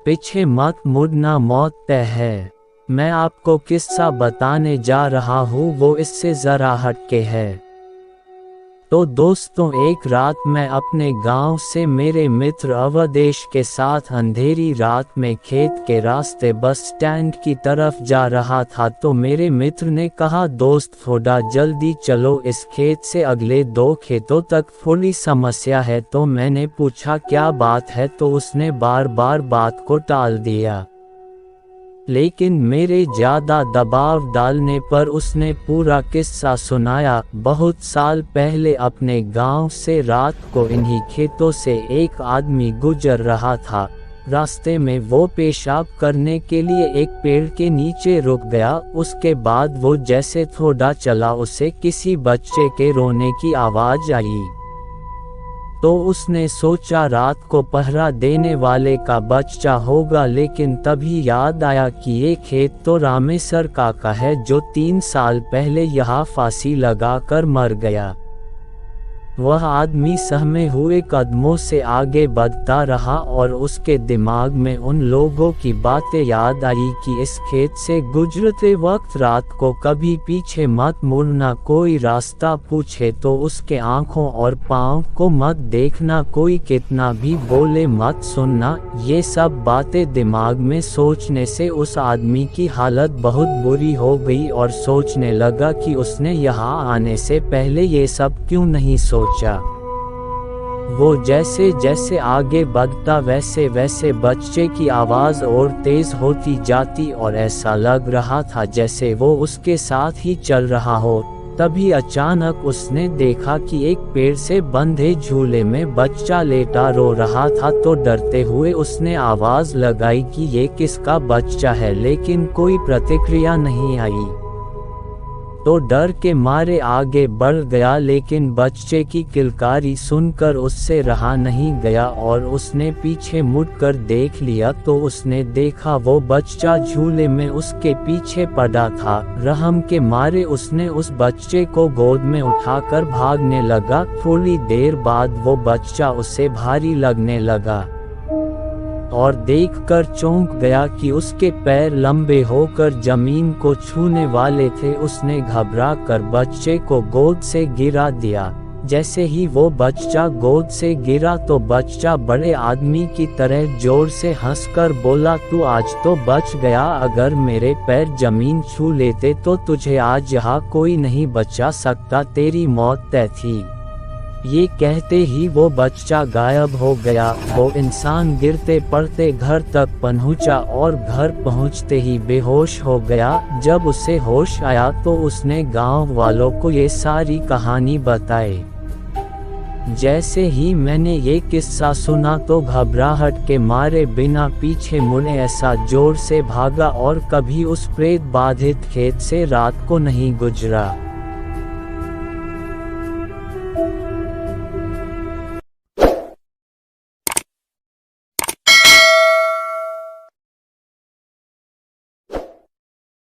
पीछे मत मुड़ना, मौत तय है। मैं आपको किस्सा बताने जा रहा हूँ, वो इससे ज़रा हटके है। तो दोस्तों, एक रात मैं अपने गांव से मेरे मित्र अवधेश के साथ अंधेरी रात में खेत के रास्ते बस स्टैंड की तरफ जा रहा था। तो मेरे मित्र ने कहा, दोस्त थोड़ा जल्दी चलो, इस खेत से अगले 2 खेतों तक थोड़ी समस्या है। तो मैंने पूछा क्या बात है, तो उसने बार बार बात को टाल दिया। लेकिन मेरे ज़्यादा दबाव डालने पर उसने पूरा किस्सा सुनाया। बहुत साल पहले अपने गांव से रात को इन्हीं खेतों से एक आदमी गुजर रहा था। रास्ते में वो पेशाब करने के लिए एक पेड़ के नीचे रुक गया। उसके बाद वो जैसे थोड़ा चला, उसे किसी बच्चे के रोने की आवाज़ आई। तो उसने सोचा रात को पहरा देने वाले का बच्चा होगा, लेकिन तभी याद आया कि ये खेत तो रामेश्वर काका है, जो 3 साल पहले यहाँ फांसी लगाकर मर गया। वह आदमी सहमे हुए कदमों से आगे बढ़ता रहा और उसके दिमाग में उन लोगों की बातें याद आई कि इस खेत से गुजरते वक्त रात को कभी पीछे मत मुड़ना, कोई रास्ता पूछे तो उसके आंखों और पाँव को मत देखना, कोई कितना भी बोले मत सुनना। ये सब बातें दिमाग में सोचने से उस आदमी की हालत बहुत बुरी हो गई और सोचने लगा कि उसने यहाँ आने से पहले ये सब क्यों नहीं सोचा। वो जैसे जैसे आगे बढ़ता वैसे वैसे बच्चे की आवाज़ और तेज़ होती जाती और ऐसा लग रहा था जैसे वो उसके साथ ही चल रहा हो। तभी अचानक उसने देखा कि एक पेड़ से बंधे झूले में बच्चा लेटा रो रहा था। तो डरते हुए उसने आवाज़ लगाई कि ये किसका बच्चा है, लेकिन कोई प्रतिक्रिया नहीं आई। तो डर के मारे आगे बढ़ गया, लेकिन बच्चे की किलकारी सुनकर उससे रहा नहीं गया और उसने पीछे मुड़कर देख लिया। तो उसने देखा वो बच्चा झूले में उसके पीछे पड़ा था। रहम के मारे उसने उस बच्चे को गोद में उठाकर भागने लगा। थोड़ी देर बाद वो बच्चा उसे भारी लगने लगा और देखकर चौंक गया कि उसके पैर लंबे होकर जमीन को छूने वाले थे। उसने घबराकर बच्चे को गोद से गिरा दिया। जैसे ही वो बच्चा गोद से गिरा तो बच्चा बड़े आदमी की तरह जोर से हंसकर बोला, तू आज तो बच गया, अगर मेरे पैर जमीन छू लेते तो तुझे आज यहाँ कोई नहीं बचा सकता, तेरी मौत तय थी। ये कहते ही वो बच्चा गायब हो गया। वो इंसान गिरते पड़ते घर तक पहुंचा और घर पहुंचते ही बेहोश हो गया। जब उसे होश आया तो उसने गांव वालों को ये सारी कहानी बताई। जैसे ही मैंने ये किस्सा सुना तो घबराहट के मारे बिना पीछे मुड़े ऐसा जोर से भागा और कभी उस प्रेत बाधित खेत से रात को नहीं गुजरा।